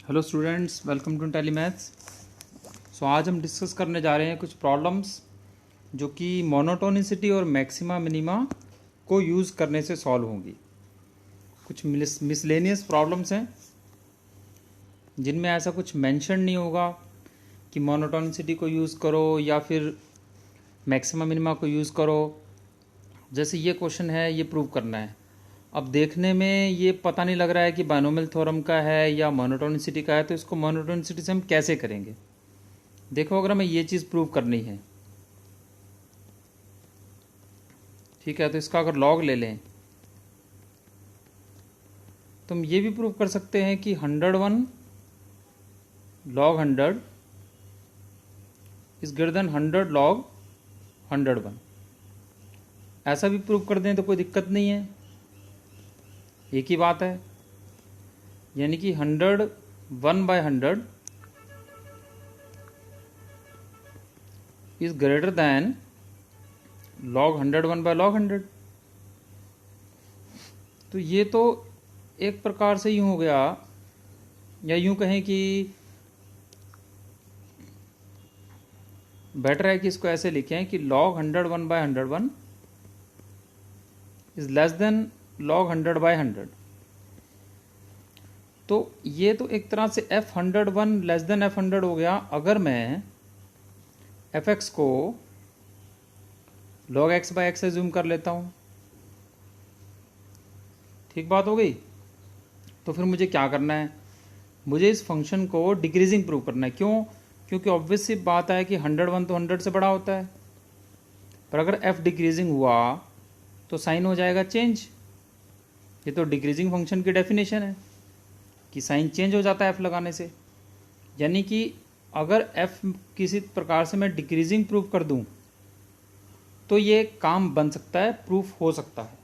Hello students, welcome to tele maths. So आज हम discuss करने जा रहे हैं कुछ प्रॉब्लम्स जो कि मोनोटोनिसिटी और मैक्सिमा मिनिमा को यूज़ करने से सॉल्व होंगी। कुछ मिसलेनियस प्रॉब्लम्स हैं जिनमें ऐसा कुछ मेंशन नहीं होगा कि मोनोटोनिसिटी को यूज़ करो या फिर मैक्सिमा मिनिमा को यूज़ करो। जैसे ये क्वेश्चन है, ये प्रूव करना है। अब देखने में ये पता नहीं लग रहा है कि बायनोमियल थ्योरम का है या मोनोटोनिसिटी का है, तो इसको मोनोटोनिसिटी से हम कैसे करेंगे। देखो, अगर हमें ये चीज़ प्रूव करनी है, ठीक है, तो इसका अगर लॉग ले लें तो हम ये भी प्रूव कर सकते हैं कि 101 log 100 is greater than 100 log 101। ऐसा भी प्रूव कर दें तो कोई दिक्कत नहीं है, एक ही बात है। यानी कि 101/100 is greater than log 101/log 100। तो ये तो एक प्रकार से यूँ हो गया, या यूँ कहें कि बेटर है कि इसको ऐसे लिखें कि log 101/101 is less than log 100/100। तो ये तो एक तरह से f101 लेस देन f100 हो गया। अगर मैं fx को log x/x से जूम कर लेता हूँ, ठीक बात हो गई। तो फिर मुझे क्या करना है, मुझे इस फंक्शन को डिक्रीजिंग प्रूव करना है। क्यों? क्योंकि ऑब्वियस सी बात है कि 101 तो 100 से बड़ा होता है, पर अगर f डिक्रीजिंग हुआ तो साइन हो जाएगा चेंज। ये तो डिक्रीजिंग फंक्शन की डेफिनेशन है कि साइन चेंज हो जाता है f लगाने से। यानी कि अगर f किसी प्रकार से मैं डिक्रीजिंग प्रूव कर दूं तो ये काम बन सकता है, प्रूफ हो सकता है।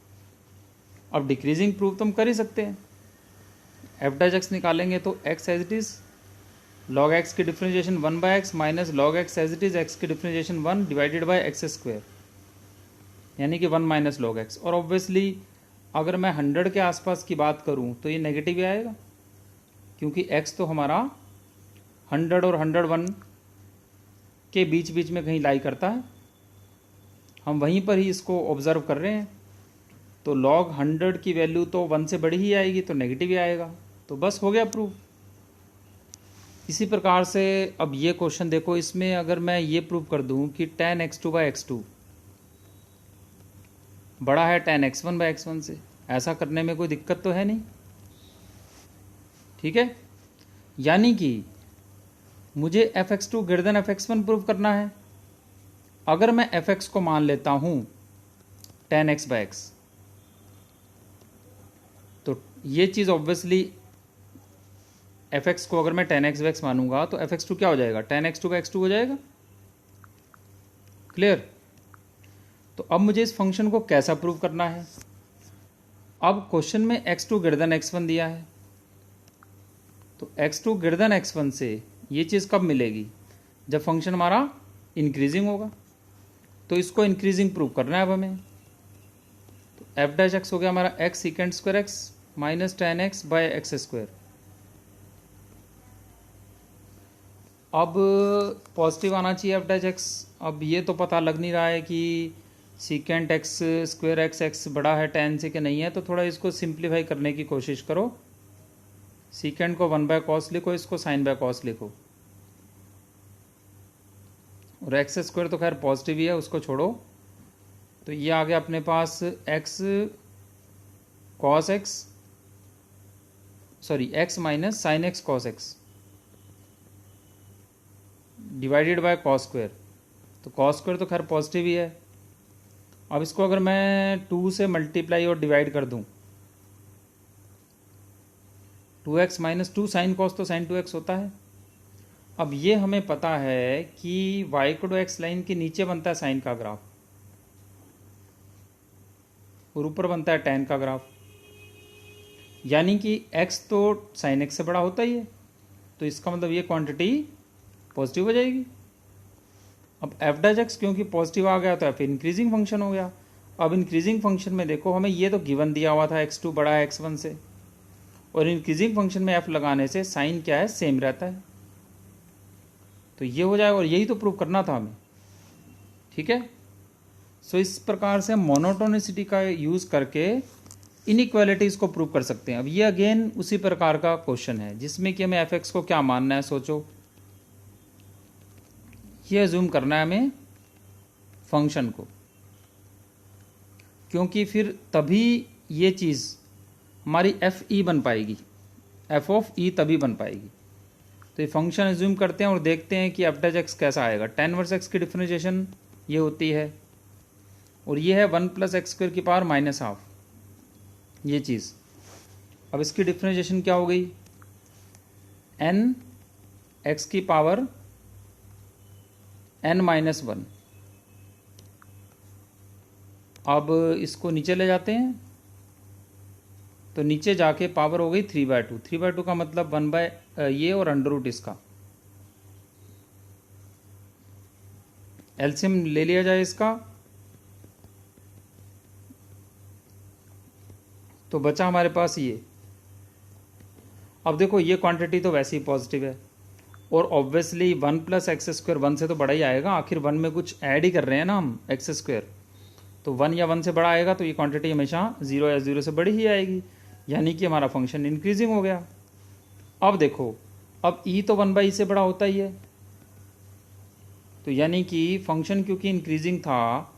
अब डिक्रीजिंग प्रूफ तो हम कर ही सकते हैं। f' निकालेंगे तो x as it is log x की differentiation 1/x minus log x as it is x की डिफ्रेंशिएशन 1 डिवाइडेड बाई x², यानी कि 1 माइनस log x। और ऑब्वियसली अगर मैं 100 के आसपास की बात करूं तो ये नेगेटिव ही आएगा, क्योंकि x तो हमारा 100 और 101 के बीच बीच में कहीं लाई करता है। हम वहीं पर ही इसको ऑब्जर्व कर रहे हैं। तो log 100 की वैल्यू तो 1 से बड़ी ही आएगी, तो नेगेटिव ही आएगा। तो बस हो गया प्रूफ। इसी प्रकार से अब ये क्वेश्चन देखो, इसमें अगर मैं ये प्रूव कर दूं कि tan x2/x2 बड़ा है tan x1/x1 से, ऐसा करने में कोई दिक्कत तो है नहीं, ठीक है। यानी कि मुझे fx2 greater than fx1 prove करना है। अगर मैं fx को मान लेता हूं tan x/x, तो ये चीज़ ऑब्वियसली fx को अगर मैं tan x/x मानूंगा तो fx2 क्या हो जाएगा, tan x2/x2 हो जाएगा। क्लियर? तो अब मुझे इस फंक्शन को कैसा प्रूव करना है। अब क्वेश्चन में x2 ग्रेटर देन x1 दिया है, तो x2 ग्रेटर देन x1 से ये चीज़ कब मिलेगी, जब फंक्शन हमारा इंक्रीजिंग होगा। तो इसको इंक्रीजिंग प्रूव करना है अब हमें। तो f' हो गया हमारा x sec² x minus tan x/x²। अब पॉजिटिव आना चाहिए f'। अब ये तो पता लग नहीं रहा है कि सीकेंट x² x बड़ा है tan से कि नहीं है, तो थोड़ा इसको सिंप्लीफाई करने की कोशिश करो। सीकेंट को 1/cos लिखो, इसको sin/cos लिखो, और x² तो खैर पॉजिटिव ही है, उसको छोड़ो। तो ये आ गया अपने पास x minus sin x cos x divided by cos²। तो cos² तो खैर पॉजिटिव ही है। अब इसको अगर मैं 2 से मल्टीप्लाई और डिवाइड कर दूं, 2x माइनस 2 साइन cos तो sin 2x होता है। अब ये हमें पता है कि y को x लाइन के नीचे बनता है साइन का ग्राफ, और ऊपर बनता है tan का ग्राफ। यानी कि x तो sin x से बड़ा होता ही है, तो इसका मतलब ये क्वांटिटी पॉजिटिव हो जाएगी। अब f' क्योंकि पॉजिटिव आ गया तो f इंक्रीजिंग फंक्शन हो गया। अब इंक्रीजिंग फंक्शन में देखो, हमें ये तो गिवन दिया हुआ था x2 बड़ा है x1 से, और इंक्रीजिंग फंक्शन में एफ लगाने से साइन क्या है, सेम रहता है। तो ये हो जाएगा, और यही तो प्रूव करना था हमें, ठीक है। सो इस प्रकार से हम मोनोटोनिसिटी का यूज़ करके इनइक्वालिटीज़ को प्रूव कर सकते हैं। अब ये अगेन उसी प्रकार का क्वेश्चन है जिसमें कि हमें एफ एक्स को क्या मानना है। सोचो, ये अज्यूम करना है हमें फंक्शन को, क्योंकि फिर तभी ये चीज़ हमारी एफ ई बन पाएगी, एफ ऑफ ई तभी बन पाएगी। तो ये फंक्शन अज्यूम करते हैं और देखते हैं कि एफ डैश एक्स कैसा आएगा। टेन वर्स एक्स की डिफरेंशिएशन ये होती है, और ये है 1 + x² की पावर -½ ये चीज़। अब इसकी डिफरेंशिएशन क्या हो गई, n x की पावर n-1। अब इसको नीचे ले जाते हैं, तो नीचे जाके पावर हो गई 3/2। 3/2 का मतलब 1 ये और √ इसका एलसीएम ले लिया जाए इसका, तो बचा हमारे पास ये। अब देखो ये क्वांटिटी तो वैसे ही पॉजिटिव है, और ऑब्वियसली 1 + x² 1 से तो बड़ा ही आएगा, आखिर 1 में कुछ ऐड ही कर रहे हैं ना हम, x²। तो 1 या 1 से बड़ा आएगा तो ये क्वांटिटी हमेशा 0 या 0 से बड़ी ही आएगी, यानी कि हमारा फंक्शन इंक्रीजिंग हो गया। अब देखो, अब e तो 1/e से बड़ा होता ही है, तो यानी कि फंक्शन क्योंकि इंक्रीजिंग था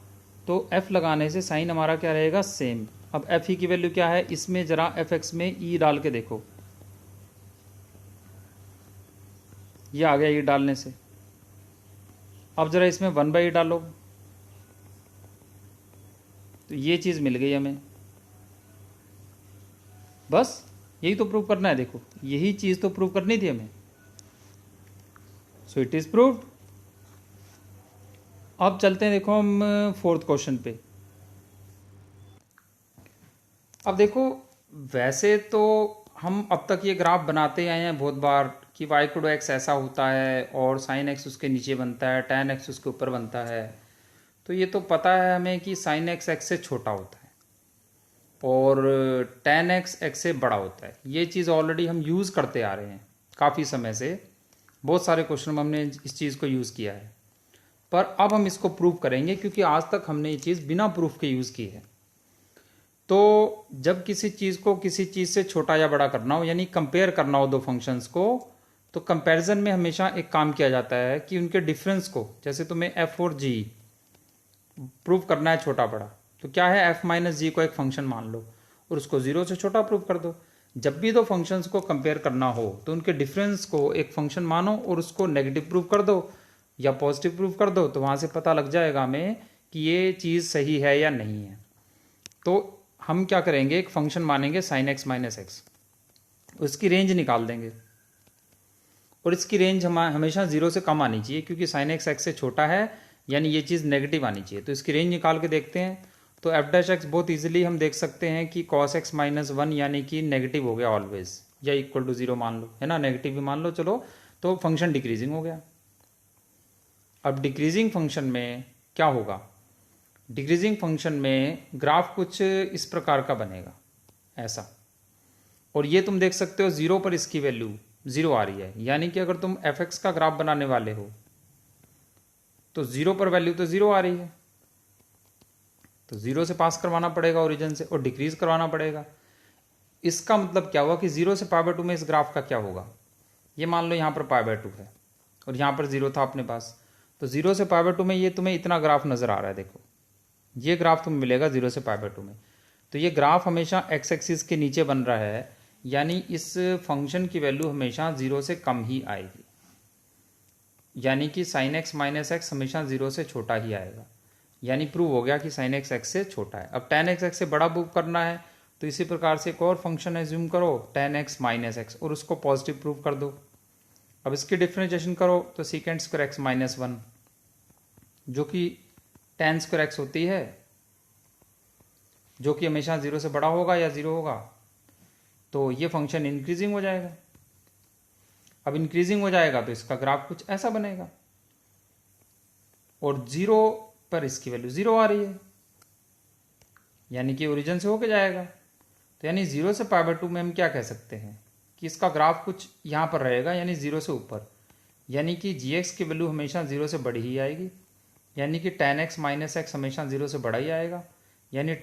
तो f लगाने से साइन हमारा क्या रहेगा, सेम। अब एफ ई की वैल्यू क्या है, इसमें जरा एफ एक्स में ई डाल के देखो, ये आ गया ई डालने से। अब जरा इसमें 1/e डालो, तो ये चीज़ मिल गई हमें। बस यही तो प्रूव करना है, देखो यही चीज़ तो प्रूव करनी थी हमें। So it is proved. अब चलते हैं, देखो हम 4th क्वेश्चन पे। अब देखो, वैसे तो हम अब तक ये ग्राफ बनाते आए हैं बहुत बार कि y = x ऐसा होता है और sin x उसके नीचे बनता है, tan x उसके ऊपर बनता है। तो ये तो पता है हमें कि sin x x से छोटा होता है और tan x x से बड़ा होता है। ये चीज़ ऑलरेडी हम यूज़ करते आ रहे हैं काफ़ी समय से, बहुत सारे क्वेश्चन में हमने इस चीज़ को यूज़ किया है। पर अब हम इसको प्रूव करेंगे, क्योंकि आज तक हमने ये चीज़ बिना प्रूफ के यूज़ की है। तो जब किसी चीज़ को किसी चीज़ से छोटा या बड़ा करना हो, यानी कंपेयर करना हो दो फंक्शंस को, तो कंपैरिजन में हमेशा एक काम किया जाता है कि उनके डिफरेंस को, जैसे तुम्हें f और g प्रूव करना है छोटा बड़ा, तो क्या है, f - g को एक फंक्शन मान लो और उसको 0 से छोटा प्रूव कर दो। जब भी दो फंक्शंस को कंपेयर करना हो तो उनके डिफरेंस को एक फंक्शन मानो और उसको नेगेटिव प्रूव कर दो या पॉजिटिव प्रूव कर दो, तो वहाँ से पता लग जाएगा हमें कि ये चीज़ सही है या नहीं है। तो हम क्या करेंगे, एक फंक्शन मानेंगे sin x - x, उसकी रेंज निकाल देंगे, और इसकी रेंज हमेशा 0 से कम आनी चाहिए, क्योंकि sin x x से छोटा है, यानी ये चीज़ नेगेटिव आनी चाहिए। तो इसकी रेंज निकाल के देखते हैं, तो f' बहुत इजीली हम देख सकते हैं कि cos x - 1 यानी कि नेगेटिव हो गया ऑलवेज, या = 0 मान लो, है ना, नेगेटिव भी मान लो, चलो, तो फंक्शन डिक्रीजिंग हो गया। अब डिक्रीजिंग फंक्शन में क्या होगा, डिक्रीजिंग फंक्शन में ग्राफ कुछ इस प्रकार का बनेगा, ऐसा। और ये तुम देख सकते हो 0 पर इसकी वैल्यू 0 आ रही है, यानी कि अगर तुम f(x) का ग्राफ बनाने वाले हो तो 0 पर वैल्यू तो 0 आ रही है, तो 0 से पास करवाना पड़ेगा ओरिजिन से और डिक्रीज करवाना पड़ेगा। इसका मतलब क्या हुआ कि 0 से π/2 में इस ग्राफ का क्या होगा, ये मान लो यहाँ पर π/2 है और यहाँ पर 0 था अपने पास, तो 0 से π/2 में ये तुम्हें इतना ग्राफ नज़र आ रहा है। देखो ये ग्राफ तुम्हें मिलेगा 0 से π/2 में, तो ये ग्राफ हमेशा x एक्सिस के नीचे बन रहा है, यानी इस फंक्शन की वैल्यू हमेशा 0 से कम ही आएगी, यानी कि sin x - x हमेशा 0 से छोटा ही आएगा, यानी प्रूव हो गया कि sin x x से छोटा है। अब tan x x से बड़ा प्रूव करना है, तो इसी प्रकार से एक और फंक्शन एज्यूम करो tan x - x और उसको पॉजिटिव प्रूव कर दो। अब इसकी डिफरेंशिएशन करो तो sec² x - 1 जो कि tan² x होती है, जो कि हमेशा 0 से बड़ा होगा या 0 होगा, तो ये फंक्शन इंक्रीजिंग हो जाएगा। अब इंक्रीजिंग हो जाएगा तो इसका ग्राफ कुछ ऐसा बनेगा, और 0 पर इसकी वैल्यू 0 आ रही है, यानी कि ओरिजिन से होके जाएगा। तो यानी 0 से π/2 में हम क्या कह सकते हैं कि इसका ग्राफ कुछ यहाँ पर रहेगा, यानी 0 से ऊपर, यानी कि g(x) की वैल्यू हमेशा 0 से बड़ी ही आएगी, यानी कि tan x माइनस एक्स हमेशा 0 से बड़ा ही आएगा, यानी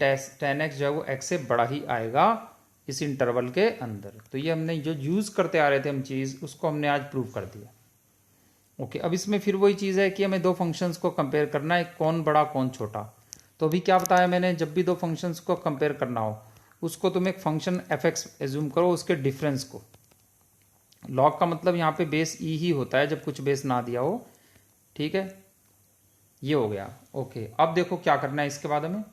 tan x जो है वो x से बड़ा ही आएगा इस इंटरवल के अंदर। तो ये हमने जो यूज़ करते आ रहे थे हम चीज़, उसको हमने आज प्रूव कर दिया। ओके, अब इसमें फिर वही चीज़ है कि हमें दो फंक्शंस को कंपेयर करना है, कौन बड़ा कौन छोटा। तो अभी क्या बताया मैंने, जब भी दो फंक्शंस को कंपेयर करना हो उसको तुम एक फंक्शन f(x) एज्यूम करो, उसके डिफरेंस को। लॉग का मतलब यहाँ पे बेस ई ही होता है जब कुछ बेस ना दिया हो, ठीक है। ये हो गया। ओके, अब देखो क्या करना है इसके बाद हमें।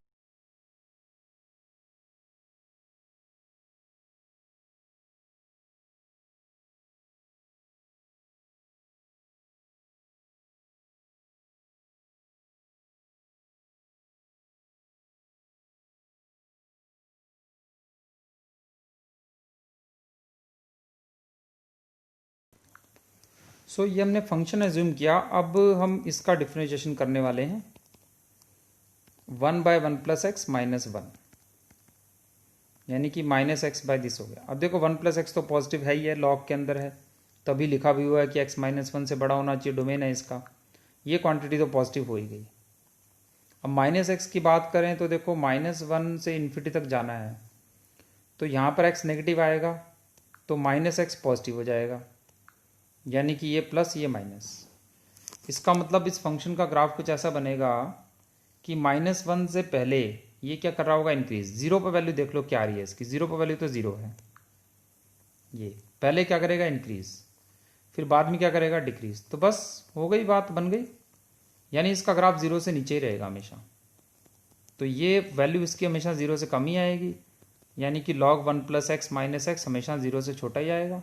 ये हमने फंक्शन एज्यूम किया, अब हम इसका डिफरेंशिएशन करने वाले हैं 1/1 + x - 1, यानी कि -x बाय दिस हो गया। अब देखो 1 + x तो पॉजिटिव है ही है, लॉग के अंदर है, तभी लिखा भी हुआ है कि x - 1 से बड़ा होना चाहिए, डोमेन है इसका। ये क्वांटिटी तो पॉजिटिव हो ही गई। अब -x की बात करें तो देखो -1 से इन्फिनिटी तक जाना है, तो यहाँ पर x नेगेटिव आएगा तो -x पॉजिटिव हो जाएगा, यानी कि ये प्लस ये माइनस। इसका मतलब इस फंक्शन का ग्राफ कुछ ऐसा बनेगा कि -1 से पहले ये क्या कर रहा होगा, इंक्रीज। 0 पर वैल्यू देख लो क्या आ रही है इसकी, 0 पर वैल्यू तो 0 है। ये पहले क्या करेगा, इंक्रीज, फिर बाद में क्या करेगा, डिक्रीज। तो बस हो गई, बात बन गई, यानी इसका ग्राफ 0 से नीचे ही रहेगा हमेशा। तो ये वैल्यू इसकी हमेशा 0 से कम ही आएगी, यानी कि log 1 + x - x हमेशा 0 से छोटा ही आएगा,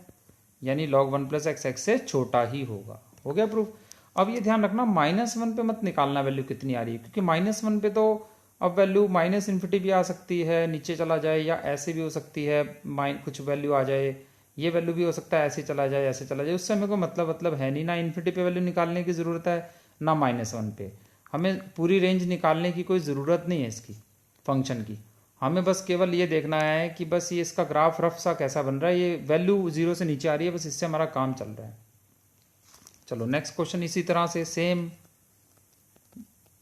यानी log 1 + x x से छोटा ही होगा। हो गया प्रूफ। अब ये ध्यान रखना -1 पे मत निकालना वैल्यू कितनी आ रही है, क्योंकि -1 पे तो अब वैल्यू -इन्फिनिटी भी आ सकती है, नीचे चला जाए, या ऐसे भी हो सकती है कुछ वैल्यू आ जाए, ये वैल्यू भी हो सकता है ऐसे चला जाए, ऐसे चला जाए। उससे हमें कोई मतलब है नहीं, ना इन्फिनिटी पे वैल्यू निकालने की ज़रूरत है ना -1 पे। हमें पूरी रेंज निकालने की कोई ज़रूरत नहीं है इसकी फंक्शन की। हमें बस केवल ये देखना है कि बस ये इसका ग्राफ रफ सा कैसा बन रहा है, ये वैल्यू 0 से नीचे आ रही है, बस इससे हमारा काम चल रहा है। चलो नेक्स्ट क्वेश्चन इसी तरह से सेम,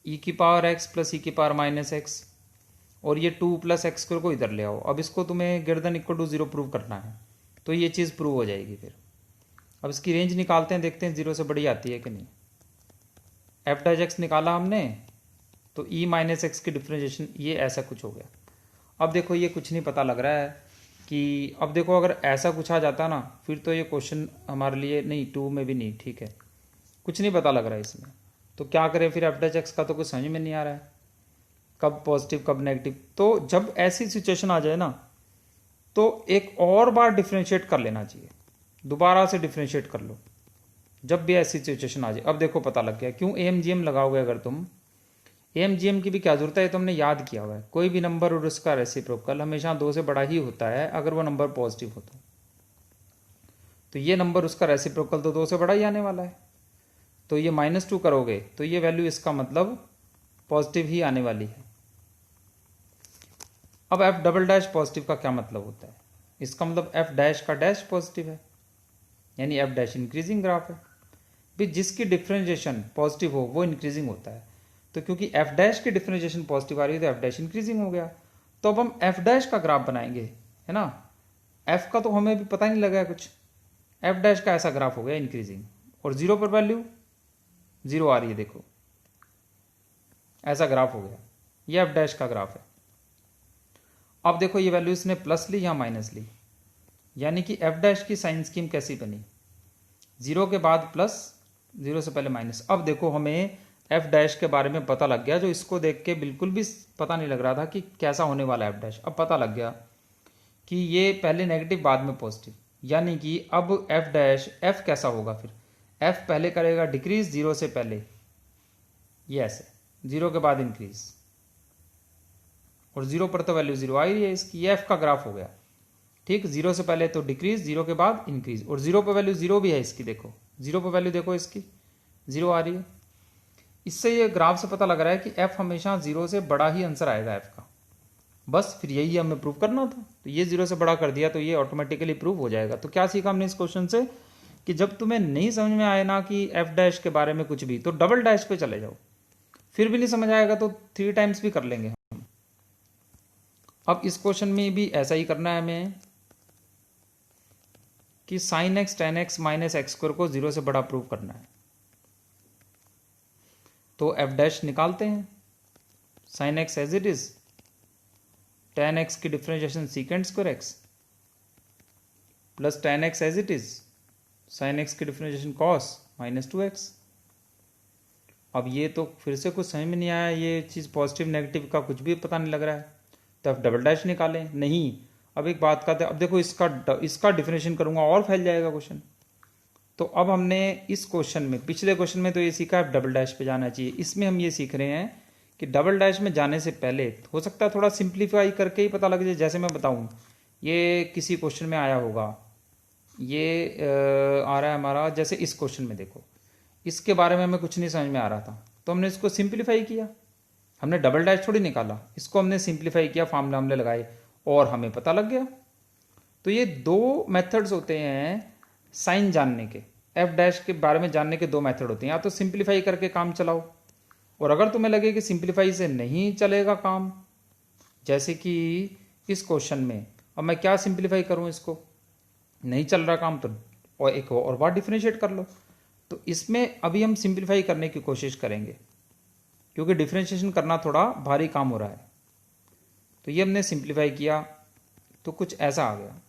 e⁻x + e⁻−x, और ये 2 + x² को इधर ले आओ। अब इसको तुम्हें > = 0 प्रूव करना है, तो ये चीज़ प्रूव हो जाएगी फिर। अब इसकी रेंज निकालते हैं, देखते हैं 0 से बड़ी आती है कि नहीं। f' निकाला हमने, तो e−x की डिफ्रेंशिएशन ये ऐसा कुछ हो गया। अब देखो ये कुछ नहीं पता लग रहा है कि, अब देखो अगर ऐसा कुछ आ जाता ना, फिर तो ये क्वेश्चन हमारे लिए नहीं, 2 में भी नहीं, ठीक है, कुछ नहीं पता लग रहा है इसमें। तो क्या करें फिर, f' का तो कुछ समझ में नहीं आ रहा है, कब पॉजिटिव कब नेगेटिव। तो जब ऐसी सिचुएशन आ जाए ना, तो एक और बार डिफ्रेंशिएट कर लेना चाहिए, दोबारा से डिफ्रेंशिएट कर लो जब भी ऐसी सिचुएशन आ जाए। अब देखो पता लग गया क्यों AMGM लगाओगे। अगर तुम AMGM की भी क्या जरूरत है, तो हमने याद किया हुआ है, कोई भी नंबर और उसका रेसिप्रोकल हमेशा 2 से बड़ा ही होता है अगर वो नंबर पॉजिटिव होता है। तो ये नंबर उसका रेसिप्रोकल तो 2 से बड़ा ही आने वाला है, तो ये -2 करोगे तो ये वैल्यू इसका मतलब पॉजिटिव ही आने वाली है। अब f" पॉजिटिव का क्या मतलब होता है, इसका मतलब f' का डैश पॉजिटिव है, यानी f' इंक्रीजिंग ग्राफ है भी। जिसकी डिफ्रेंशिएशन पॉजिटिव हो वो इंक्रीजिंग होता है, तो क्योंकि f' की डिफ्रेंशिएशन पॉजिटिव आ रही है तो f' इंक्रीजिंग हो गया। तो अब हम f' का ग्राफ बनाएंगे, है ना। f का तो हमें भी पता नहीं लगा कुछ, f' का ऐसा ग्राफ हो गया इंक्रीजिंग, और 0 पर वैल्यू 0 आ रही है, देखो ऐसा ग्राफ हो गया, ये f' का ग्राफ है। अब देखो ये वैल्यू इसने प्लस ली या माइनस ली, यानी कि f' की साइन स्कीम कैसी बनी, 0 के बाद प्लस, 0 से पहले माइनस। अब देखो हमें f' के बारे में पता लग गया, जो इसको देख के बिल्कुल भी पता नहीं लग रहा था कि कैसा होने वाला है f'। अब पता लग गया कि ये पहले नेगेटिव बाद में पॉजिटिव, यानी कि अब f' कैसा होगा फिर, f पहले करेगा डिक्रीज 0 से पहले, ये ऐसे 0 के बाद इंक्रीज, और 0 पर तो वैल्यू 0 आ ही है इसकी, ये f का ग्राफ हो गया, ठीक। 0 से पहले तो डिक्रीज, 0 के बाद इंक्रीज, और 0 पर वैल्यू 0 भी है इसकी, देखो 0 पर वैल्यू देखो इसकी 0 आ रही है। इससे ये ग्राफ से पता लग रहा है कि f हमेशा 0 से बड़ा ही आंसर आएगा f का, बस फिर यही हमें प्रूव करना था, तो ये 0 से बड़ा कर दिया तो ये ऑटोमेटिकली प्रूव हो जाएगा। तो क्या सीखा हमने इस क्वेश्चन से कि जब तुम्हें नहीं समझ में आए ना कि एफ डैश के बारे में कुछ भी, तो डबल डैश पे चले जाओ। फिर भी नहीं समझ आएगा तो 3 टाइम्स भी कर लेंगे हम। अब इस क्वेश्चन में भी ऐसा ही करना है हमें कि sine x ten x minus x square को 0 से बड़ा प्रूव करना है। तो एफ डैश निकालते हैं। Sine x as it is, ten x की differentiation second square x plus ten x as it is, sine x की डिफ्रेंशिएशन कॉस माइनस 2x। अब ये तो फिर से कुछ समझ में नहीं आया, ये चीज़ पॉजिटिव नेगेटिव का कुछ भी पता नहीं लग रहा है, तो अब डबल डैश निकालें नहीं। अब एक बात करते हैं, अब देखो इसका डिफरेंशिएशन करूंगा और फैल जाएगा क्वेश्चन। तो अब हमने इस क्वेश्चन में, पिछले क्वेश्चन में तो ये सीखा है डबल डैश पे जाना चाहिए, इसमें हम ये सीख रहे हैं कि डबल डैश में जाने से पहले हो सकता है थोड़ा सिंप्लीफाई करके ही पता लग जाए। जैसे मैं बताऊं, ये किसी क्वेश्चन में आया होगा, ये आ रहा है हमारा, जैसे इस क्वेश्चन में देखो, इसके बारे में हमें कुछ नहीं समझ में आ रहा था, तो हमने इसको सिंप्लीफाई किया। हमने डबल डैश थोड़ी निकाला, इसको हमने सिंप्लीफाई किया, फार्मूला हमने लगाए और हमें पता लग गया। तो ये दो मेथड्स होते हैं साइन जानने के, एफ डैश के बारे में जानने के दो मेथड होते हैं। या तो सिंप्लीफाई करके काम चलाओ, और अगर तुम्हें लगे कि सिंप्लीफाई से नहीं चलेगा काम, जैसे कि इस क्वेश्चन में, अब मैं क्या सिंप्लीफाई करूं, इसको नहीं चल रहा काम, तो और एक और बार डिफरेंशिएट कर लो। तो इसमें अभी हम सिंप्लीफाई करने की कोशिश करेंगे, क्योंकि डिफरेंशिएशन करना थोड़ा भारी काम हो रहा है। तो ये हमने सिंप्लीफाई किया तो कुछ ऐसा आ गया।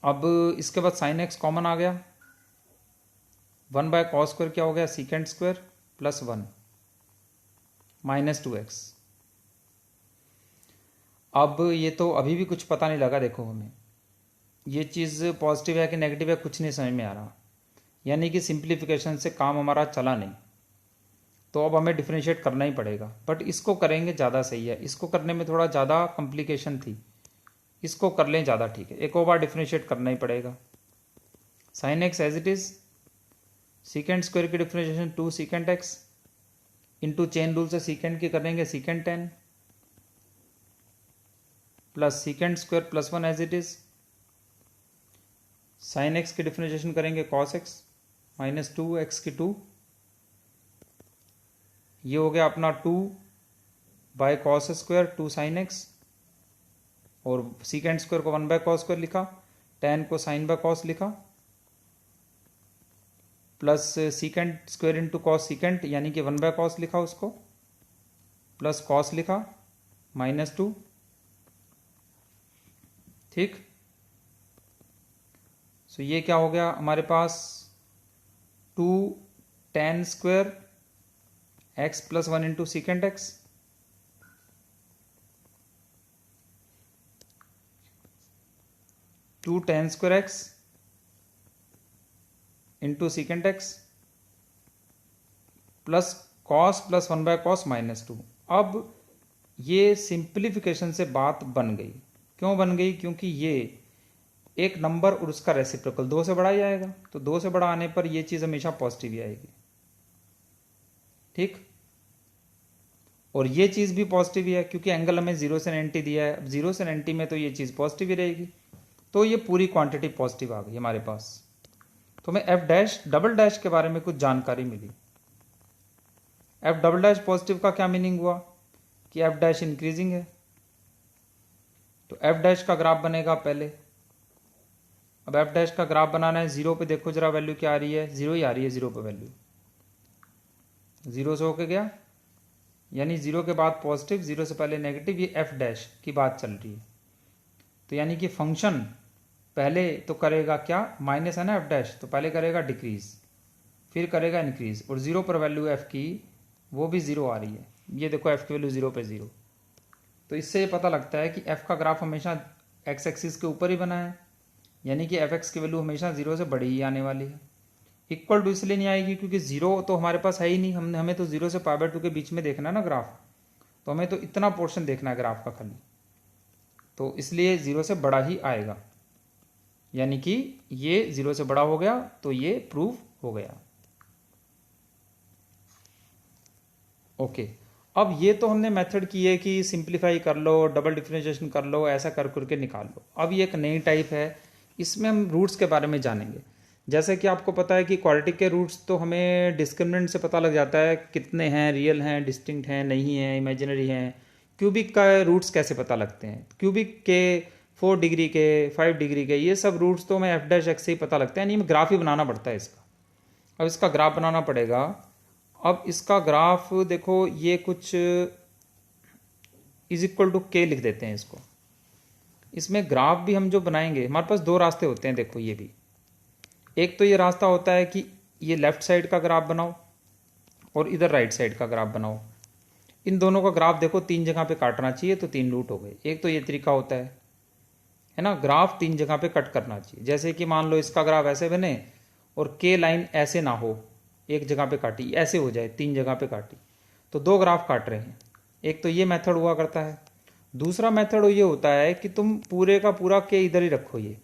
अब इसके बाद साइन एक्स कॉमन आ गया, 1 बाय कॉस स्क्वायर क्या हो गया, सीकेंड स्क्वायर प्लस 1 माइनस 2x। अब ये तो अभी भी कुछ पता नहीं लगा, देखो हमें ये चीज़ पॉजिटिव है कि नेगेटिव है कुछ नहीं समझ में आ रहा, यानी कि सिंप्लीफिकेशन से काम हमारा चला नहीं। तो अब हमें डिफरेंशिएट करना ही पड़ेगा, बट इसको करेंगे ज़्यादा सही है, इसको करने में थोड़ा ज़्यादा कॉम्प्लिकेशन थी, इसको कर लें ज़्यादा ठीक है। एक और बार डिफरेंशिएट करना ही पड़ेगा। Sine x as it is, second square की differentiation 2 second x into chain rule से सीकेंड की करेंगे second 10 plus second square plus 1 as it is, sine x की डिफरेंशिएशन करेंगे कॉस एक्स माइनस 2x की 2, ये हो गया अपना 2 by cos square 2 sine x, और सीकेंड स्क्वायर को 1 बाय कॉस स्क्वायर लिखा, tan को साइन बाय कॉस लिखा, plus second square into cos सीकेंड यानी कि 1 बाय कॉस लिखा उसको, प्लस कॉस लिखा माइनस 2, ठीक। सो ये क्या हो गया हमारे पास, 2 tan square x plus 1 into secant x, two tan square x into secant x plus cos plus 1 by cos minus 2। अब ये सिंप्लीफिकेशन से बात बन गई। क्यों बन गई, क्योंकि ये एक नंबर और उसका रेसिप्रोकल 2 से बड़ा ही आएगा, तो 2 से बड़ा आने पर ये चीज़ हमेशा पॉजिटिव ही आएगी, ठीक। और ये चीज़ भी पॉजिटिव ही है क्योंकि एंगल हमें 0 से 90 दिया है, अब 0 से 90 में तो ये चीज़ पॉजिटिव ही रहेगी, तो ये पूरी क्वांटिटी पॉजिटिव आ गई हमारे पास। तो हमें एफ डैश डबल डैश के बारे में कुछ जानकारी मिली। एफ डबल डैश पॉजिटिव का क्या मीनिंग हुआ कि एफ डैश इंक्रीजिंग है, तो एफ डैश का ग्राफ बनेगा पहले। अब एफ डैश का ग्राफ बनाना है, 0 पे देखो जरा वैल्यू क्या आ रही है, 0 ही आ रही है, 0 पे वैल्यू 0 से होके गया, यानी 0 के बाद पॉजिटिव, 0 से पहले नेगेटिव, ये एफ डैश की बात चल रही है। तो यानी कि फंक्शन पहले तो करेगा क्या, माइनस है ना एफ डैश, तो पहले करेगा डिक्रीज फिर करेगा इंक्रीज, और 0 पर वैल्यू एफ की वो भी 0 आ रही है, ये देखो एफ की वैल्यू 0 पे 0। तो इससे ये पता लगता है कि एफ का ग्राफ हमेशा एक्स एक्सिस के ऊपर ही बना है, यानी कि एफ एक्स की वैल्यू हमेशा 0 से बड़ी ही आने वाली है। इक्वल टू इसलिए नहीं आएगी क्योंकि 0 तो हमारे पास है ही नहीं, हमें तो 0 से π/2 के बीच में देखना है ना ग्राफ, तो हमें तो इतना पोर्शन देखना है ग्राफ का खाली, तो इसलिए 0 से बड़ा ही आएगा, यानी कि ये 0 से बड़ा हो गया, तो ये प्रूव हो गया। ओके, अब ये तो हमने मेथड की है कि सिंप्लीफाई कर लो, डबल डिफरेंशिएशन कर लो, ऐसा कर करके निकाल लो। अब ये एक नई टाइप है, इसमें हम रूट्स के बारे में जानेंगे। जैसे कि आपको पता है कि क्वाड्रेटिक के रूट्स तो हमें डिस्क्रिमिनेंट से पता लग जाता है कितने हैं, रियल हैं, डिस्टिंक्ट हैं, नहीं हैं, इमेजिनरी हैं। क्यूबिक का रूट्स कैसे पता लगते हैं? क्यूबिक के 4 डिग्री के, 5 डिग्री के, ये सब रूट्स तो हमें f' से ही पता लगते हैं, नहीं, ग्राफ ही बनाना पड़ता है इसका। अब इसका ग्राफ बनाना पड़ेगा। अब इसका ग्राफ देखो, ये कुछ इज इक्वल टू के लिख देते हैं इसको। इसमें ग्राफ भी हम जो बनाएंगे, हमारे पास दो रास्ते होते हैं, देखो ये भी। एक तो ये रास्ता होता है कि ये लेफ्ट साइड का ग्राफ बनाओ और इधर राइट साइड का ग्राफ बनाओ। इन दोनों का ग्राफ देखो 3 जगह पे काटना चाहिए, तो 3 रूट हो गए। एक तो ये तरीका होता है ना, ग्राफ 3 जगह पे कट करना चाहिए। जैसे कि मान लो इसका ग्राफ ऐसे बने और के लाइन ऐसे ना हो, एक जगह पे काटी, ऐसे हो जाए 3 जगह पे काटी, तो 2 ग्राफ काट रहे हैं। एक तो ये मेथड हुआ करता है। दूसरा मेथड ये होता है कि तुम पूरे का पूरा के इधर ही रखो ये,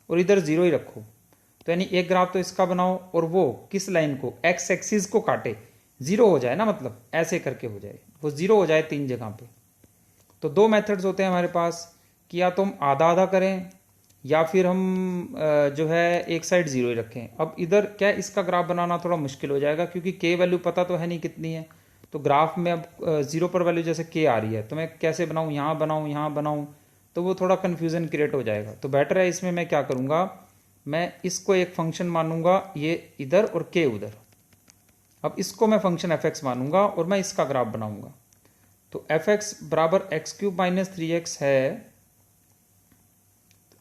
और इधर 0 ही रखो। तो यानी एक ग्राफ तो इसका बनाओ और वो किस लाइन को, एक्स एक्सिस को काटे, 0 हो जाए ना, मतलब ऐसे करके हो जाए, वो 0 हो जाए 3 जगह पे। तो 2 मेथड्स होते हैं हमारे पास कि या तो हम आधा आधा करें या फिर हम जो है एक साइड 0 ही रखें। अब इधर क्या, इसका ग्राफ बनाना थोड़ा मुश्किल हो जाएगा क्योंकि के वैल्यू पता तो है नहीं कितनी है। तो ग्राफ में अब 0 पर वैल्यू जैसे के आ रही है, तो मैं कैसे बनाऊं, यहाँ बनाऊं, यहाँ बनाऊं, तो वो थोड़ा कन्फ्यूजन क्रिएट हो जाएगा। तो बेटर है इसमें मैं क्या करूँगा, मैं इसको एक फंक्शन मानूंगा, ये इधर और के उधर। अब इसको मैं फंक्शन f(x) मानूंगा और मैं इसका ग्राफ बनाऊंगा। तो f(x) बराबर x³ - 3x है,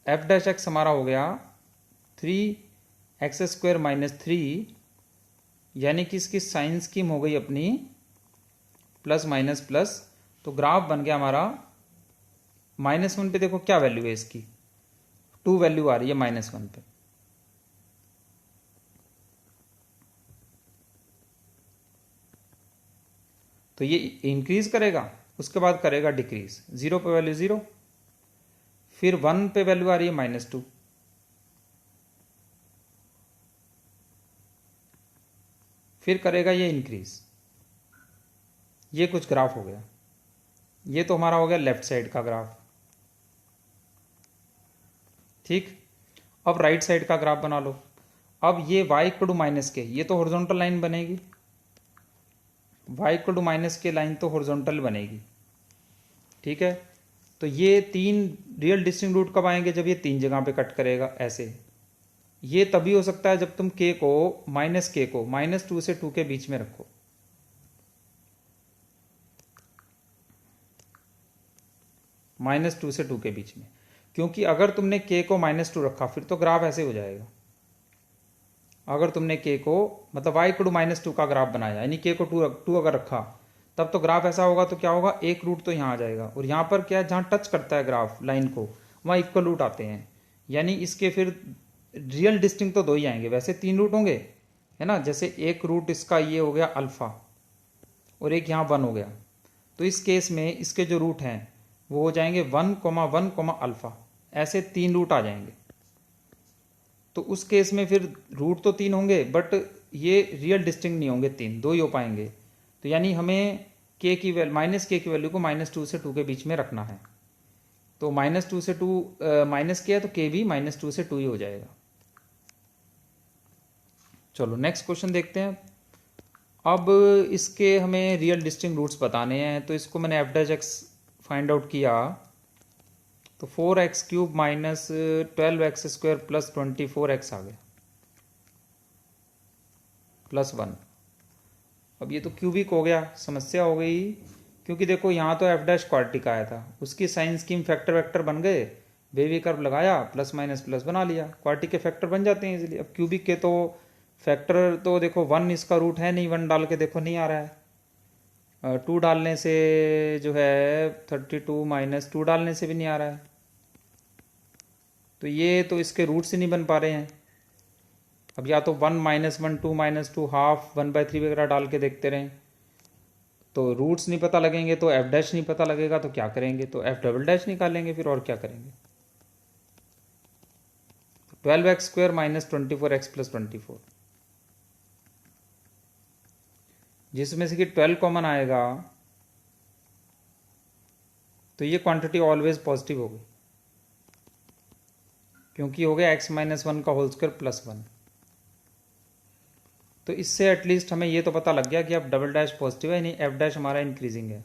f' हमारा हो गया 3x² - 3, यानी कि इसकी साइन स्कीम हो गई अपनी प्लस माइनस प्लस। तो ग्राफ बन गया हमारा -1 पे। देखो क्या वैल्यू है इसकी, 2 वैल्यू आ रही है -1 पे। तो ये इंक्रीज करेगा, उसके बाद करेगा डिक्रीज। 0 पे वैल्यू 0, फिर 1 पे वैल्यू आ रही है -2, फिर करेगा ये इंक्रीज। ये कुछ ग्राफ हो गया। ये तो हमारा हो गया लेफ्ट साइड का ग्राफ। ठीक, अब राइट साइड का ग्राफ बना लो। अब ये y - के, ये तो हॉरिजॉन्टल लाइन बनेगी, y - लाइन तो हॉरिजॉन्टल बनेगी। ठीक है, तो ये 3 रियल डिस्टिंक्ट रूट कब आएंगे, जब ये 3 जगह पे कट करेगा ऐसे। ये तभी हो सकता है जब तुम k को -2 से 2 के बीच में रखो। -2 से 2 के बीच में, क्योंकि अगर तुमने k को -2 रखा फिर तो ग्राफ ऐसे हो जाएगा। अगर तुमने k को मतलब y - 2 का ग्राफ बनाया, यानी k को 2 अगर रखा, तब तो ग्राफ ऐसा होगा। तो क्या होगा, एक रूट तो यहाँ आ जाएगा, और यहाँ पर क्या है, जहाँ टच करता है ग्राफ लाइन को, वहाँ इक्वल रूट आते हैं। यानी इसके फिर रियल डिस्टिंक्ट तो 2 ही आएंगे, वैसे 3 रूट होंगे, है ना। जैसे एक रूट इसका ये हो गया अल्फा, और एक यहाँ 1 हो गया। तो इस केस में इसके जो रूट हैं वो हो जाएंगे 1, 1, अल्फा, ऐसे 3 रूट आ जाएंगे। तो उस केस में फिर रूट तो 3 होंगे, बट ये रियल डिस्टिंक्ट नहीं होंगे, 3, 2 ही हो पाएंगे। तो यानी हमें k की वैल्यू -k की वैल्यू को -2 से 2 के बीच में रखना है। तो -2 से 2 माइनस k है, तो k भी -2 से 2 ही हो जाएगा। चलो नेक्स्ट क्वेश्चन देखते हैं। अब इसके हमें रियल डिस्टिंक्ट रूट्स बताने हैं, तो इसको मैंने f' फाइंड आउट किया। तो 4x³ - 12x² + 24x आ गया, +1। अब ये तो क्यूबिक हो गया, समस्या हो गई, क्योंकि देखो यहाँ तो f' क्वाड्रेटिक आया था, उसकी साइन स्कीम फैक्टर वेक्टर बन गए, वेवी कर्व लगाया, प्लस माइनस प्लस बना लिया, क्वाड्रेटिक के फैक्टर बन जाते हैं इजीली। अब क्यूबिक के तो फैक्टर तो देखो 1 इसका रूट है नहीं, 1 डाल के देखो नहीं आ रहा है, 2 डालने से जो है 32 - 2 डालने से भी नहीं आ रहा है। तो ये तो इसके रूट्स ही नहीं बन पा रहे हैं। अब या तो 1 - 1, 2 - 2, हाफ, 1/3 वगैरह डाल के देखते रहें, तो रूट्स नहीं पता लगेंगे, तो f' नहीं पता लगेगा, तो क्या करेंगे, तो f" निकालेंगे फिर, और क्या करेंगे। 12x² - 24x + 24, जिसमें से कि 12 कॉमन आएगा तो ये क्वांटिटी ऑलवेज पॉजिटिव होगी, क्योंकि हो गया x-1 का होल स्क्वायर प्लस 1। तो इससे एटलीस्ट हमें ये तो पता लग गया कि अब डबल डैश पॉजिटिव है, यानी एफ डैश हमारा इंक्रीजिंग है।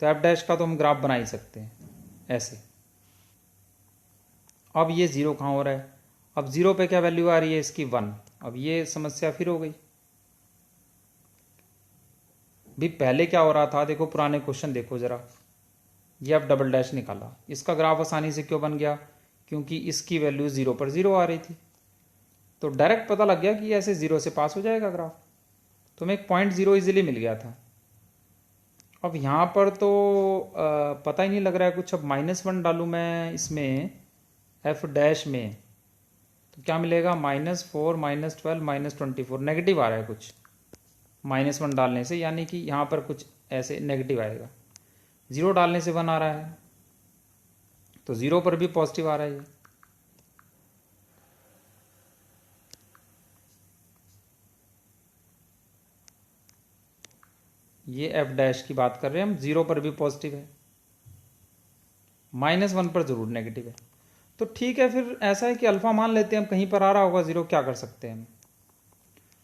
तो एफ डैश का तो हम ग्राफ बना ही सकते हैं ऐसे। अब ये 0 कहाँ हो रहा है? अब 0 पे क्या वैल्यू आ रही है इसकी? 1। अब ये समस्या फिर हो गई। भी पहले क्या हो रहा था, देखो पुराने क्वेश्चन देखो जरा, ये अब डबल डैश निकाला, इसका ग्राफ आसानी से क्यों बन गया? क्योंकि इसकी वैल्यू 0 पर 0 आ रही थी, तो डायरेक्ट पता लग गया कि ऐसे 0 से पास हो जाएगा ग्राफ। तो हमें 0.0 इजीली मिल गया था। अब यहाँ पर तो पता ही नहीं लग रहा है कुछ। अब -1 डालूँ मैं इसमें एफ डैश में, तो क्या मिलेगा? -4 -12 -24 नेगेटिव आ रहा है कुछ -1 डालने से, यानी कि यहाँ पर कुछ ऐसे नेगेटिव आएगा। 0 डालने से 1 आ रहा है, तो 0 पर भी पॉजिटिव आ रहा है ये एफ डैश की बात कर रहे हैं हम। 0 पर भी पॉजिटिव है, -1 पर जरूर नेगेटिव है। तो ठीक है, फिर ऐसा है कि अल्फा मान लेते हैं हम, कहीं पर आ रहा होगा 0, क्या कर सकते हैं हम?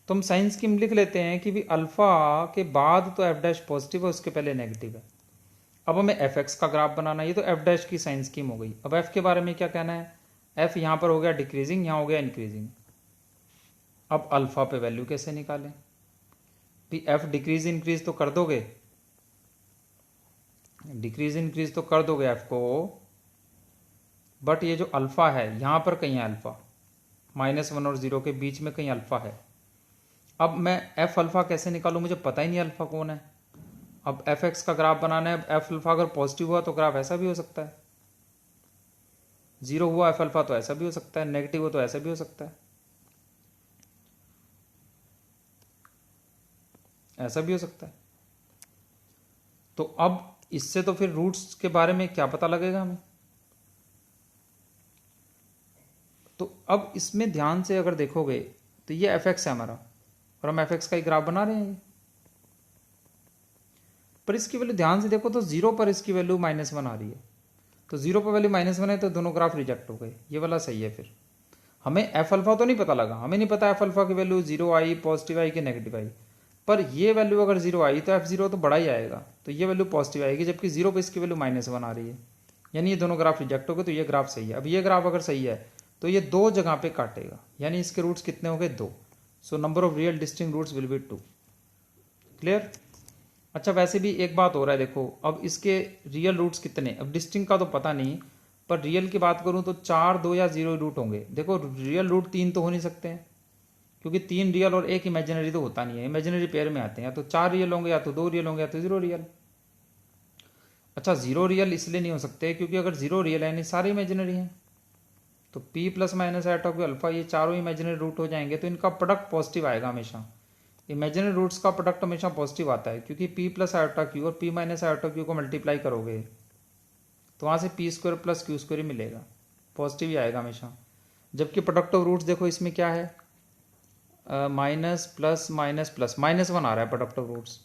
तो हम साइन स्कीम लिख लेते हैं कि भी अल्फा के बाद तो एफ डैश पॉजिटिव है, उसके पहले नेगेटिव है। अब हमें एफ एक्स का ग्राफ बनाना है, ये तो एफ डैश की साइन स्कीम हो गई। अब एफ के बारे में क्या कहना है? एफ यहाँ पर हो गया डिक्रीजिंग, यहाँ हो गया इंक्रीजिंग। अब अल्फा पे वैल्यू कैसे निकालें? भी एफ डिक्रीज इंक्रीज तो कर दोगे, डिक्रीज इंक्रीज तो कर दोगे एफ को, बट ये जो अल्फा है यहाँ पर कहीं है अल्फा, -1 और 0 के बीच में कहीं अल्फा है। अब मैं एफ अल्फा कैसे निकालूं? मुझे पता ही नहीं अल्फा कौन है। अब एफ एक्स का ग्राफ बनाना है। एफ अल्फा अगर पॉजिटिव हुआ तो ग्राफ ऐसा भी हो सकता है, 0 हुआ एफ अल्फा तो ऐसा भी हो सकता है, नेगेटिव हो तो ऐसा भी हो सकता है, ऐसा भी हो सकता है। तो अब इससे तो फिर रूट्स के बारे में क्या पता लगेगा हमें? तो अब इसमें ध्यान से अगर देखोगे तो ये एफ एक्स है हमारा, और हम एफ एक्स का ही ग्राफ बना रहे हैं। पर इसकी वैल्यू ध्यान से देखो तो 0 पर इसकी वैल्यू -1 आ रही है, तो 0 पर वैल्यू -1 है, तो दोनों ग्राफ रिजेक्ट हो गए। ये वाला सही है। फिर हमें एफ अल्फा तो नहीं पता लगा, हमें नहीं पता एफ अल्फा की वैल्यू 0 आई, पॉजिटिव आई कि नेगेटिव आई, पर ये वैल्यू अगर 0 आई तो F0 तो बड़ा ही आएगा, तो ये वैल्यू पॉजिटिव आएगी, जबकि 0 पे इसकी वैल्यू -1 आ रही है, यानी ये दोनों ग्राफ रिजेक्ट हो गए। तो ये ग्राफ सही है। अब ये ग्राफ अगर सही है तो ये 2 जगह पे काटेगा, यानी इसके रूट्स कितने हो गए? 2। So number of real distinct roots will be 2। Clear? अच्छा, वैसे भी एक बात हो रहा है, देखो अब इसके रियल रूट्स कितने, अब डिस्टिंक्ट का तो पता नहीं, पर रियल की बात करूं तो 4, 2 या 0 रूट होंगे। देखो रियल रूट 3 तो हो नहीं सकते हैं, क्योंकि 3 रियल और 1 इमेजिनरी तो होता नहीं है, इमेजिनरी पेयर में आते हैं, या तो 4 रियल होंगे, या तो 2 रियल होंगे, या तो 0 रियल। अच्छा, 0 रियल इसलिए नहीं हो सकते क्योंकि अगर 0 रियल है यानी सारे इमेजिनरी हैं, तो p plus minus at of alpha, ये चारों इमेजिनरी रूट हो जाएंगे, तो इनका प्रोडक्ट पॉजिटिव आएगा हमेशा। इमेजिनरी रूट्स का प्रोडक्ट हमेशा पॉजिटिव आता है, क्योंकि p प्लस आयोटा क्यू और p माइनस आयोटा क्यू को मल्टीप्लाई करोगे तो वहाँ से p² प्लस q² मिलेगा, पॉजिटिव ही आएगा हमेशा। जबकि प्रोडक्ट ऑफ रूट्स देखो इसमें क्या है, माइनस प्लस माइनस प्लस, -1 आ रहा है product of roots.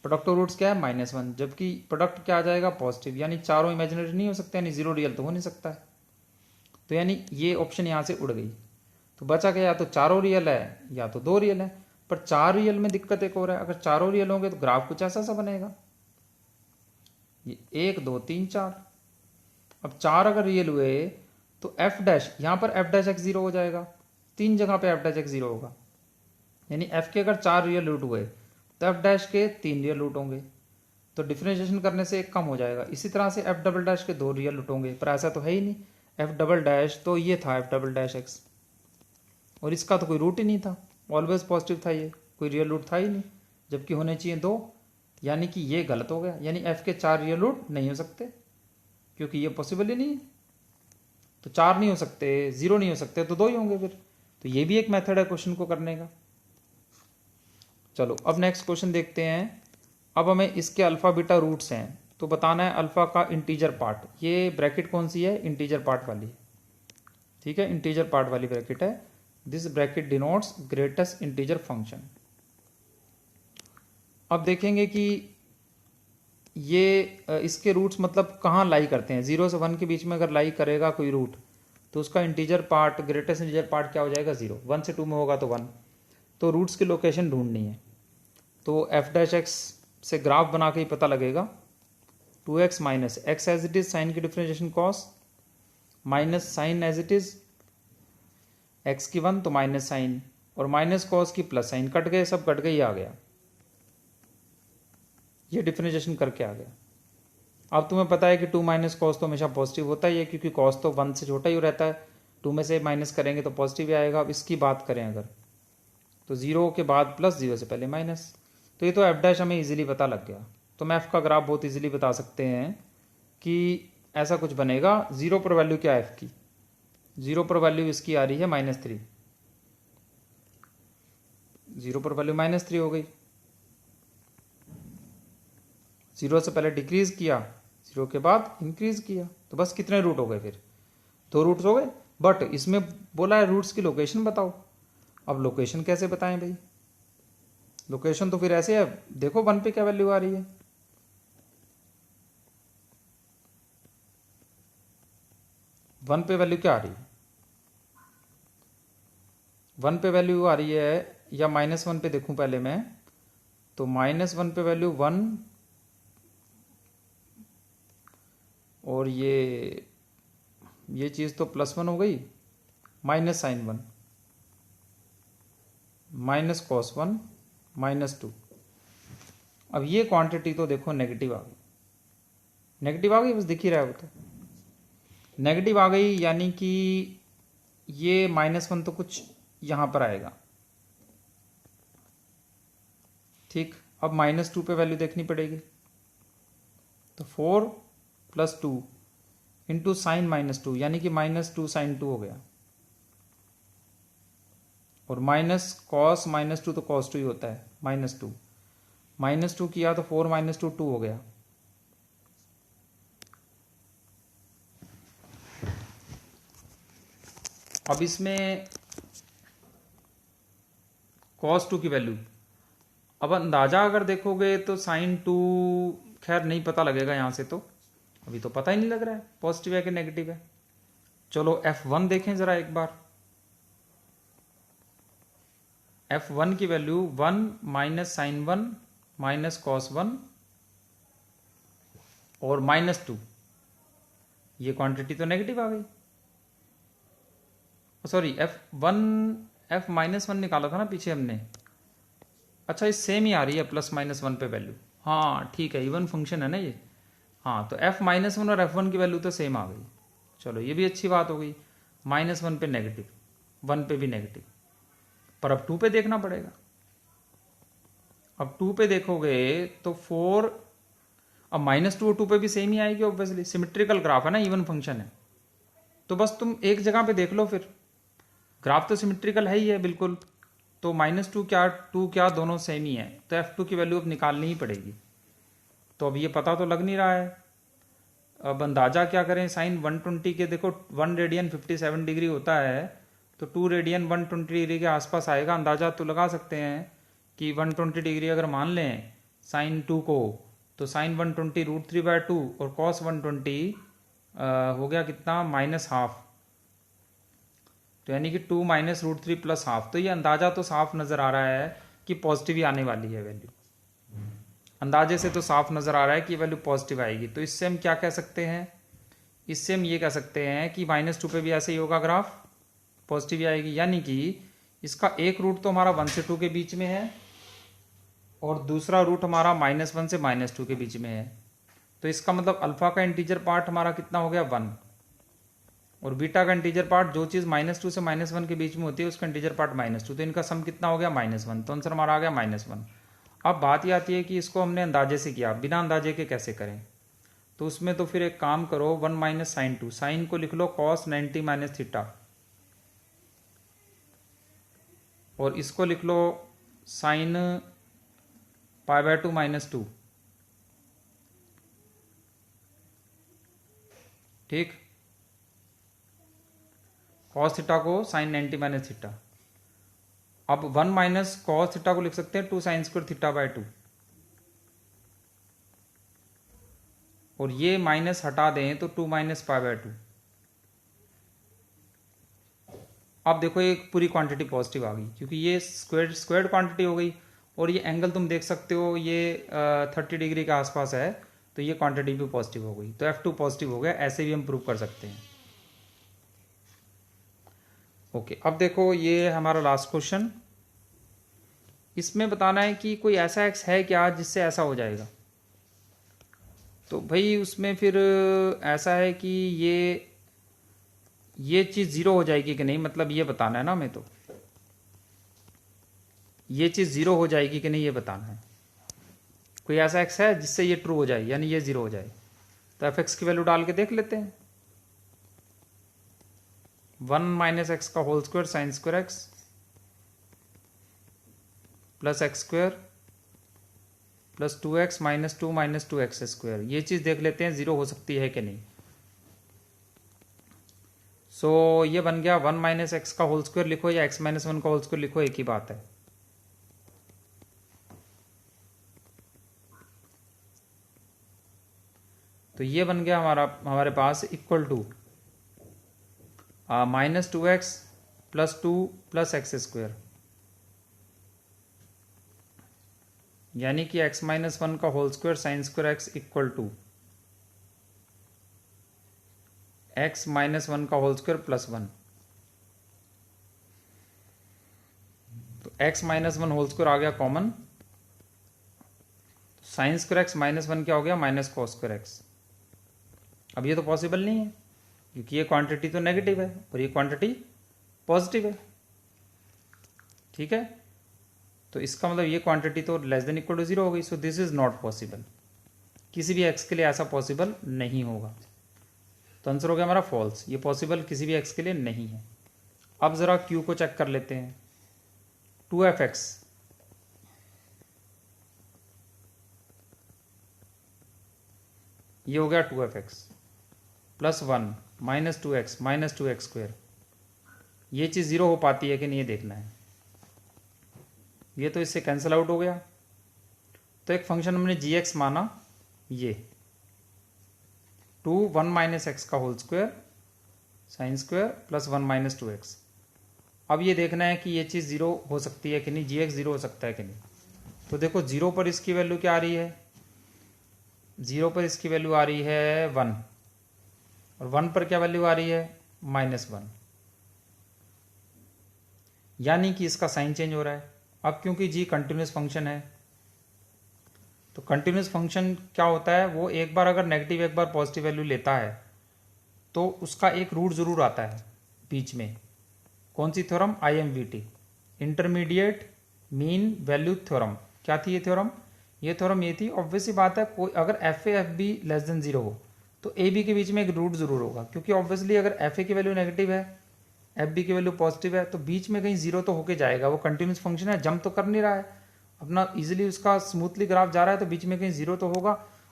Product of roots क्या है? -1, जबकि प्रोडक्ट क्या आ जाएगा? पॉजिटिव, यानी चारों इमेजिनरी नहीं हो सकते, यानी 0 रियल तो हो नहीं सकता है, तो यानी ये ऑप्शन यहाँ से उड़ गई। तो बचा क्या? या तो चारों रियल है या तो 2 रियल है। पर 4 रियल में दिक्कत एक और है, अगर चारों रियल होंगे तो ग्राफ कुछ ऐसा सा बनेगा, ये 1 2 3 4। अब 4 अगर रियल हुए तो एफ डैश, यहाँ पर एफ डैश एक्स 0 हो जाएगा, 3 जगह पे एफ डैश एक्स 0 होगा, यानी एफ के अगर 4 रियल रूट हुए तो एफ डैश के 3 रियल रूट होंगे, तो डिफरेंशिएशन करने से एक कम हो जाएगा। इसी तरह से एफ डबल डैश के 2 रियल रूट होंगे, पर ऐसा तो है ही नहीं। एफ डबल डैश तो ये था एफ डबल डैश एक्स, और इसका तो कोई रूट ही नहीं था, ऑलवेज पॉजिटिव था, ये कोई रियल रूट था ही नहीं, जबकि होने चाहिए 2, यानी कि ये गलत हो गया, यानी एफ के 4 रियल रूट नहीं हो सकते, क्योंकि ये पॉसिबल ही नहीं है। तो 4 नहीं हो सकते, 0 नहीं हो सकते, तो 2 ही होंगे फिर। तो ये भी एक मेथड है क्वेश्चन को करने का। चलो अब नेक्स्ट क्वेश्चन देखते हैं। अब हमें इसके अल्फा बीटा रूट्स हैं, तो बताना है अल्फा का इंटीजर पार्ट। ये ब्रैकेट कौन सी है? इंटीजर पार्ट वाली, ठीक है, इंटीजर पार्ट वाली ब्रैकेट है। This bracket denotes greatest integer function. अब देखेंगे कि ये इसके रूट्स मतलब कहाँ लाई करते हैं, 0 से 1 के बीच में अगर लाई करेगा कोई रूट तो उसका integer part, greatest integer part क्या हो जाएगा 0, 1 से 2 में होगा तो 1। तो रूट्स की लोकेशन ढूंढनी है, तो एफ डैश एक्स से ग्राफ बना के ही पता लगेगा। 2x minus x as it is, sine की differentiation cos, minus sine as it is x की 1 तो माइनस साइन, और माइनस कॉस की प्लस साइन, कट गए, सब कट गए, ये आ गया, ये डिफ्रेंशिएशन करके आ गया। अब तुम्हें पता है कि 2 माइनस कॉस तो हमेशा पॉजिटिव होता ही है, क्योंकि कॉस तो 1 से छोटा ही रहता है, 2 में से माइनस करेंगे तो पॉजिटिव ही आएगा। अब इसकी बात करें अगर, तो 0 के बाद प्लस, 0 से पहले माइनस, तो ये तो एफ डैश हमें इजीली पता लग गया। तो हम एफ का ग्राफ बहुत इजीली बता सकते हैं कि ऐसा कुछ बनेगा। 0 पर वैल्यू क्या है एफ की, 0 पर वैल्यू इसकी आ रही है -3, 0 पर वैल्यू -3 हो गई। 0 से पहले डिक्रीज किया, 0 के बाद इंक्रीज किया, तो बस कितने रूट हो गए, फिर 2 रूट्स हो गए। बट इसमें बोला है रूट्स की लोकेशन बताओ। अब लोकेशन कैसे बताएं भाई, लोकेशन तो फिर ऐसे है, देखो 1 पे क्या वैल्यू आ रही है, 1 पे वैल्यू क्या आ रही है, 1 पे वैल्यू आ रही है, या -1 पे देखूं पहले मैं, तो -1 पे वैल्यू 1, और ये चीज़ तो +1 हो गई, माइनस साइन 1, माइनस कॉस 1, -2। अब ये क्वांटिटी तो देखो नेगेटिव आ गई, नेगेटिव आ गई, बस दिख ही रहा है वो तो नेगेटिव आ गई, यानी कि ये -1 तो कुछ यहाँ पर आएगा, ठीक। अब -2 पे वैल्यू देखनी पड़ेगी, तो 4 + 2 इंटू साइन -2, यानी कि -2 sin 2 हो गया, और माइनस कॉस -2 तो cos 2 ही होता है, -2 किया तो 4 - 2 2 हो गया। अब इसमें cos 2 की वैल्यू, अब अंदाजा अगर देखोगे तो sin 2, खैर नहीं पता लगेगा यहाँ से, तो अभी तो पता ही नहीं लग रहा है पॉजिटिव है कि नेगेटिव है। चलो f1 देखें जरा एक बार, f1 की वैल्यू 1 - sin 1 - cos 1 और -2, ये क्वांटिटी तो नेगेटिव आ गई। सॉरी, f -1 निकाला था ना पीछे हमने, अच्छा ये सेम ही आ रही है +-1 पे वैल्यू, हाँ ठीक है, इवन फंक्शन है ना ये, हाँ तो f -1 और f1 की वैल्यू तो सेम आ गई। चलो ये भी अच्छी बात हो गई, -1 पे नेगेटिव, 1 पे भी नेगेटिव, पर अब 2 पे देखना पड़ेगा। अब 2 पे देखोगे तो 4, अब -2 और 2 पे भी सेम ही आएगी ऑब्वियसली, सिमेट्रिकल ग्राफ है ना, इवन फंक्शन है, तो बस तुम एक जगह पे देख लो, फिर ग्राफ तो सिमेट्रिकल है ही है बिल्कुल, तो -2 क्या 2 क्या दोनों सेम ही है, तो f2 की वैल्यू अब निकालनी ही पड़ेगी। तो अब ये पता तो लग नहीं रहा है, अब अंदाजा क्या करें, साइन 120 के देखो 1 रेडियन 57 डिग्री होता है, तो 2 रेडियन 120 डिग्री के आसपास आएगा, अंदाजा तो लगा सकते हैं कि 120 डिग्री अगर मान लें साइन 2 को, तो साइन 120 √3/2 और कॉस 120 हो गया कितना, -½ तो यानी कि 2 - √3 + ½ तो ये अंदाजा तो साफ नज़र आ रहा है कि पॉजिटिव ही आने वाली है वैल्यू, अंदाजे से तो साफ नज़र आ रहा है कि वैल्यू पॉजिटिव आएगी। तो इससे हम क्या कह सकते हैं, इससे हम ये कह सकते हैं कि -2 पे भी ऐसे ही होगा, ग्राफ पॉजिटिव ही आएगी, यानी कि इसका एक रूट तो हमारा 1 से 2 के बीच में है, और दूसरा रूट हमारा -1 से -2 के बीच में है, तो इसका मतलब अल्फा का इंटीजर पार्ट हमारा कितना हो गया 1, और बीटा का इंटीजर पार्ट, जो चीज़ -2 से -1 के बीच में होती है उसका इंटीजर पार्ट -2, तो इनका सम कितना हो गया -1, तो आंसर हमारा आ गया -1। अब बात ये आती है कि इसको हमने अंदाजे से किया, बिना अंदाजे के कैसे करें, तो उसमें तो फिर एक काम करो, 1 - sin 2, साइन को लिख लो cos 90 - थीटा, और इसको लिख लो साइन π/2 - 2, ठीक, cos थीटा को साइन 90 - थीटा। अब 1 - cos थीटा को लिख सकते हैं 2 sin² θ/2, और ये माइनस हटा दें तो 2 माइनस पाई बाय 2। अब देखो एक पूरी क्वांटिटी पॉजिटिव आ गई क्योंकि ये स्क्वायर्ड क्वांटिटी हो गई, और ये एंगल तुम देख सकते हो ये 30 डिग्री के आसपास है, तो ये क्वांटिटी भी पॉजिटिव हो गई, तो F2 पॉजिटिव हो गया। ऐसे भी हम प्रूव कर सकते हैं। ओके, अब देखो ये हमारा लास्ट क्वेश्चन। इसमें बताना है कि कोई ऐसा एक्स है क्या जिससे ऐसा हो जाएगा। तो भाई उसमें फिर ऐसा है कि ये चीज़ ज़ीरो हो जाएगी कि नहीं, मतलब ये बताना है ना हमें। तो ये चीज़ ज़ीरो हो जाएगी कि नहीं ये बताना है। कोई ऐसा एक्स है जिससे ये ट्रू हो जाए, यानी ये ज़ीरो हो जाए। तो एफ एक्स की वैल्यू डाल के देख लेते हैं। 1 माइनस एक्स का whole square sine square x plus x square plus 2x minus 2 minus 2x square. ये चीज़ देख लेते हैं ज़ीरो हो सकती है कि नहीं। सो ये बन गया 1 माइनस एक्स का होल स्क्वायर लिखो या x माइनस 1 का होल स्क्वायर लिखो, एक ही बात है। तो ये बन गया हमारे पास equal to minus 2x plus 2 plus x square, यानी कि x माइनस 1 का whole square sine square x equal to x minus 1 का होल स्क्वायर प्लस 1। तो x माइनस 1 होल स्क्वायर आ गया common, sine square x minus 1 क्या हो गया माइनस कॉस स्क्वायर एक्स। अब ये तो पॉसिबल नहीं है क्योंकि ये क्वांटिटी तो नेगेटिव है और ये क्वांटिटी पॉजिटिव है, ठीक है। तो इसका मतलब ये क्वांटिटी तो less than equal to zero हो गई। So this is not possible, किसी भी एक्स के लिए ऐसा पॉसिबल नहीं होगा। तो आंसर हो गया हमारा फॉल्स, ये पॉसिबल किसी भी एक्स के लिए नहीं है। अब जरा क्यू को चेक कर लेते हैं। 2f(x) ये हो गया 2f(x) plus 1 minus 2x minus 2x square. ये चीज़ ज़ीरो हो पाती है कि नहीं ये देखना है। ये तो इससे कैंसिल आउट हो गया। तो एक फंक्शन हमने gx माना, ये 2 1 माइनस एक्स का whole square sine square plus 1 minus 2x। अब ये देखना है कि ये चीज़ ज़ीरो हो सकती है कि नहीं, gx ज़ीरो हो सकता है कि नहीं। तो देखो ज़ीरो पर इसकी वैल्यू क्या आ रही है, ज़ीरो पर इसकी वैल्यू आ रही है 1, और 1 पर क्या वैल्यू आ रही है -1, यानी कि इसका साइन चेंज हो रहा है। अब क्योंकि g कंटिन्यूस फंक्शन है, तो कंटिन्यूस फंक्शन क्या होता है, वो एक बार अगर नेगेटिव एक बार पॉजिटिव वैल्यू लेता है तो उसका एक रूट ज़रूर आता है बीच में। कौन सी theorem, IMVT, intermediate mean value theorem. क्या थी ये थ्योरम, ये थ्योरम ये थी, ऑब्वियसली बात है, कोई अगर FA FB लेस देन 0 हो तो AB के बीच में एक रूट ज़रूर होगा, क्योंकि ऑब्वियसली अगर FA की वैल्यू नेगेटिव है FB की वैल्यू पॉजिटिव है तो बीच में कहीं जीरो तो होके जाएगा। वो कंटिन्यूस फंक्शन है, जंप तो कर नहीं रहा है अपना, इजीली उसका स्मूथली ग्राफ जा रहा है, तो बीच में कहीं जीरो तो होगा।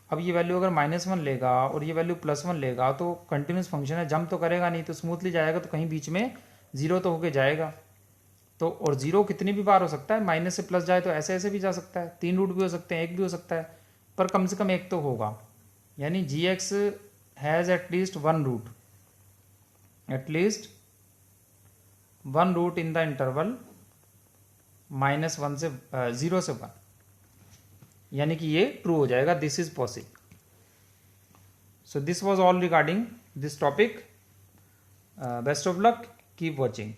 अब ये वैल्यू अगर -1 लेगा और ये वैल्यू +1 लेगा तो कंटिन्यूस फंक्शन है, जंप तो करेगा नहीं, तो स्मूथली जाएगा, तो कहीं बीच में जीरो तो होके जाएगा। तो और जीरो कितनी भी बार हो सकता है, माइनस से प्लस जाए तो ऐसे ऐसे भी जा सकता है, 3 रूट भी हो सकते हैं, एक भी हो सकता है, पर कम से कम एक तो होगा। यानी gx has at least 1 root, at least 1 root in the interval -1 से 0 से 1, यानी कि ये ट्रू हो जाएगा। This is possible. So this was all regarding this topic. Best of luck, keep watching.